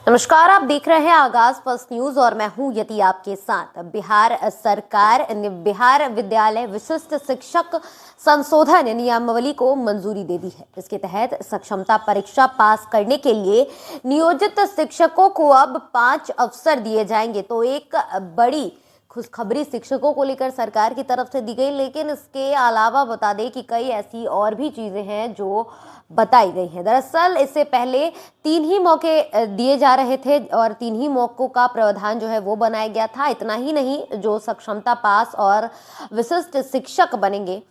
नमस्कार, आप देख रहे हैं आगाज फर्स्ट न्यूज और मैं हूं यति आपके साथ। बिहार सरकार ने बिहार विद्यालय विशिष्ट शिक्षक संशोधन नियमावली को मंजूरी दे दी है। इसके तहत सक्षमता परीक्षा पास करने के लिए नियोजित शिक्षकों को अब 5 अवसर दिए जाएंगे। तो एक बड़ी खुशखबरी शिक्षकों को लेकर सरकार की तरफ से दी गई, लेकिन इसके अलावा बता दें कि कई ऐसी और भी चीजें हैं जो बताई गई हैं। दरअसल इससे पहले 3 ही मौके दिए जा रहे थे और 3 ही मौकों का प्रावधान जो है वो बनाया गया था। इतना ही नहीं, जो सक्षमता पास और विशिष्ट शिक्षक बनेंगे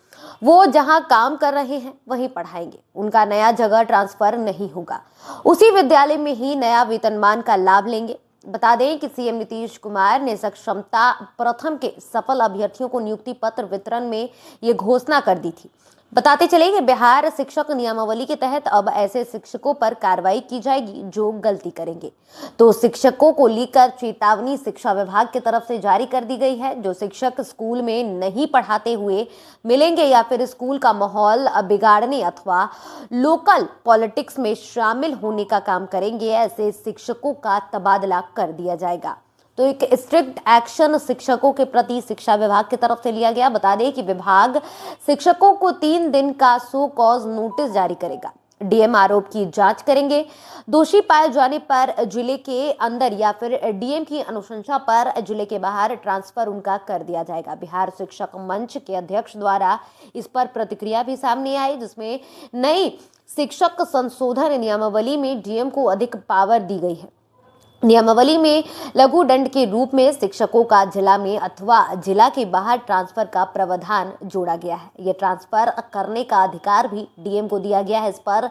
वो जहां काम कर रहे हैं वहीं पढ़ाएंगे। उनका नया जगह ट्रांसफर नहीं होगा, उसी विद्यालय में ही नया वेतनमान का लाभ लेंगे। बता दें कि सीएम नीतीश कुमार ने सक्षमता प्रथम के सफल अभ्यर्थियों को नियुक्ति पत्र वितरण में ये घोषणा कर दी थी। बताते चले कि बिहार शिक्षक नियमावली के तहत अब ऐसे शिक्षकों पर कार्रवाई की जाएगी जो गलती करेंगे। तो शिक्षकों को लेकर चेतावनी शिक्षा विभाग की तरफ से जारी कर दी गई है। जो शिक्षक स्कूल में नहीं पढ़ाते हुए मिलेंगे या फिर स्कूल का माहौल बिगाड़ने अथवा लोकल पॉलिटिक्स में शामिल होने का काम करेंगे, ऐसे शिक्षकों का तबादला कर दिया जाएगा। तो एक स्ट्रिक्ट एक्शन शिक्षकों के प्रति शिक्षा विभाग की तरफ से लिया गया। बता दें कि विभाग शिक्षकों को 3 दिन का सो कॉज नोटिस जारी करेगा। डीएम आरोप की जांच करेंगे। दोषी पाए जाने पर जिले के अंदर या फिर डीएम की अनुशंसा पर जिले के बाहर ट्रांसफर उनका कर दिया जाएगा। बिहार शिक्षक मंच के अध्यक्ष द्वारा इस पर प्रतिक्रिया भी सामने आई, जिसमें नई शिक्षक संशोधन नियमावली में डीएम को अधिक पावर दी गई है। नियमावली में लघु दंड के रूप में शिक्षकों का जिला में अथवा जिला के बाहर ट्रांसफर का प्रावधान जोड़ा गया है। यह ट्रांसफर करने का अधिकार भी डीएम को दिया गया है। इस पर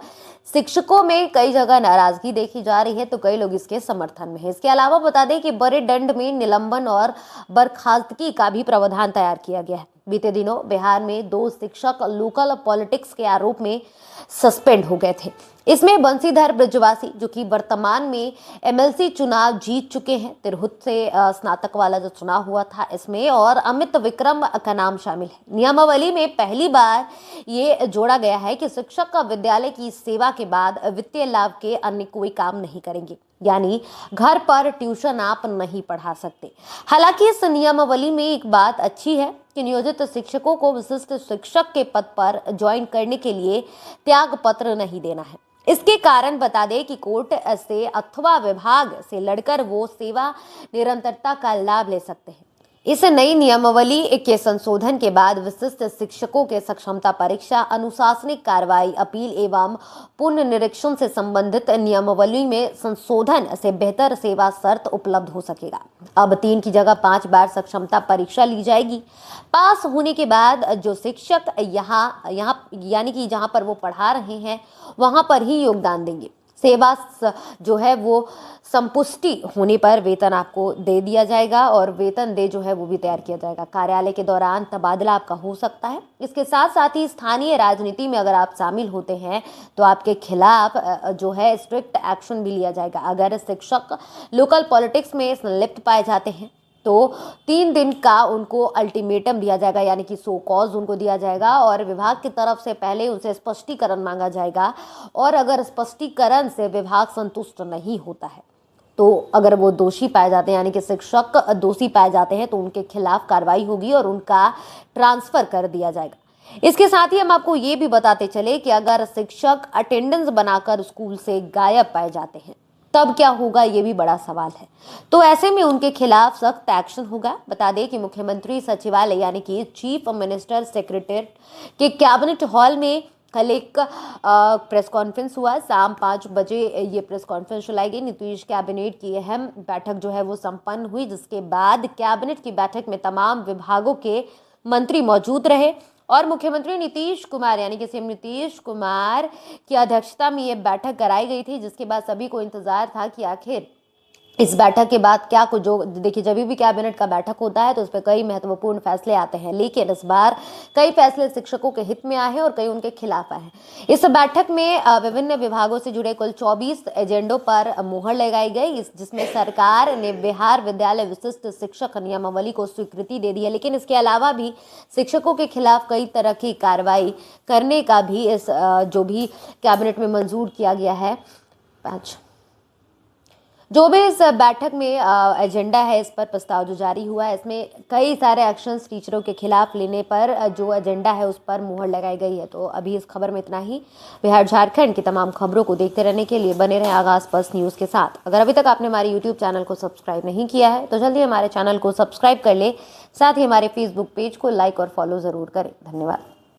शिक्षकों में कई जगह नाराजगी देखी जा रही है, तो कई लोग इसके समर्थन में है। इसके अलावा बता दें कि बड़े दंड में निलंबन और बर्खास्तगी का भी प्रावधान तैयार किया गया है। बीते दिनों बिहार में 2 शिक्षक लोकल पॉलिटिक्स के आरोप में सस्पेंड हो गए थे। इसमें बंशीधर ब्रजवासी, जो कि वर्तमान में एमएलसी चुनाव जीत चुके हैं, तिरहुत से स्नातक वाला जो चुनाव हुआ था इसमें, और अमित विक्रम का नाम शामिल है। नियमावली में पहली बार ये जोड़ा गया है कि शिक्षक विद्यालय की सेवा के बाद वित्तीय लाभ के अन्य कोई काम नहीं करेंगे, यानी घर पर ट्यूशन आप नहीं पढ़ा सकते। हालांकि इस नियमावली में एक बात अच्छी है कि नियोजित शिक्षकों को विशिष्ट शिक्षक के पद पर ज्वाइन करने के लिए त्याग पत्र नहीं देना है। इसके कारण बता दें कि कोर्ट से अथवा विभाग से लड़कर वो सेवा निरंतरता का लाभ ले सकते हैं। इस नई नियमावली के संशोधन के बाद विशिष्ट शिक्षकों के सक्षमता परीक्षा, अनुशासनिक कार्रवाई, अपील एवं पुनर्निरीक्षण से संबंधित नियमावली में संशोधन से बेहतर सेवा शर्त उपलब्ध हो सकेगा। अब 3 की जगह 5 बार सक्षमता परीक्षा ली जाएगी। पास होने के बाद जो शिक्षक यहाँ यानी कि जहाँ पर वो पढ़ा रहे हैं वहाँ पर ही योगदान देंगे। सेवा जो है वो संपुष्टि होने पर वेतन आपको दे दिया जाएगा और वेतन दे जो है वो भी तैयार किया जाएगा। कार्यालय के दौरान तबादला आपका हो सकता है। इसके साथ साथ ही स्थानीय राजनीति में अगर आप शामिल होते हैं तो आपके खिलाफ जो है स्ट्रिक्ट एक्शन भी लिया जाएगा। अगर शिक्षक लोकल पॉलिटिक्स में संलिप्त पाए जाते हैं तो 3 दिन का उनको अल्टीमेटम दिया जाएगा, यानी कि सो कॉज उनको दिया जाएगा और विभाग की तरफ से पहले उनसे स्पष्टीकरण मांगा जाएगा। और अगर स्पष्टीकरण से विभाग संतुष्ट नहीं होता है तो अगर वो दोषी पाए जाते हैं, यानी कि शिक्षक दोषी पाए जाते हैं, तो उनके खिलाफ कार्रवाई होगी और उनका ट्रांसफर कर दिया जाएगा। इसके साथ ही हम आपको ये भी बताते चले कि अगर शिक्षक अटेंडेंस बनाकर स्कूल से गायब पाए जाते हैं तब क्या होगा, ये भी बड़ा सवाल है। तो ऐसे में उनके खिलाफ सख्त एक्शन होगा। बता दें कि मुख्यमंत्री सचिवालय यानी कि चीफ मिनिस्टर सेक्रेटरीट के कैबिनेट हॉल में कल एक प्रेस कॉन्फ्रेंस हुआ। शाम 5 बजे ये प्रेस कॉन्फ्रेंस चलाई गई। नीतीश कैबिनेट की अहम बैठक जो है वो संपन्न हुई, जिसके बाद कैबिनेट की बैठक में तमाम विभागों के मंत्री मौजूद रहे और मुख्यमंत्री नीतीश कुमार यानी कि सीएम नीतीश कुमार की अध्यक्षता में ये बैठक कराई गई थी, जिसके बाद सभी को इंतजार था कि आखिर इस बैठक के बाद क्या कुछ। जो देखिए, जब भी कैबिनेट का बैठक होता है तो उस पर कई महत्वपूर्ण फैसले आते हैं, लेकिन इस बार कई फैसले शिक्षकों के हित में आए हैं और कई उनके खिलाफ आए हैं। इस बैठक में विभिन्न विभागों से जुड़े कुल 24 एजेंडों पर मुहर लगाई गई, जिसमें सरकार ने बिहार विद्यालय विशिष्ट शिक्षक नियमावली को स्वीकृति दे दी है। लेकिन इसके अलावा भी शिक्षकों के खिलाफ कई तरह की कार्रवाई करने का भी इस जो भी कैबिनेट में मंजूर किया गया है। 5 जो भी इस बैठक में एजेंडा है, इस पर प्रस्ताव जो जारी हुआ है, इसमें कई सारे एक्शंस टीचरों के खिलाफ लेने पर जो एजेंडा है उस पर मुहर लगाई गई है। तो अभी इस खबर में इतना ही। बिहार झारखंड की तमाम खबरों को देखते रहने के लिए बने रहें आगाज फर्स्ट न्यूज़ के साथ। अगर अभी तक आपने हमारे यूट्यूब चैनल को सब्सक्राइब नहीं किया है तो जल्दी हमारे चैनल को सब्सक्राइब कर ले, साथ ही हमारे फेसबुक पेज को लाइक और फॉलो जरूर करें। धन्यवाद।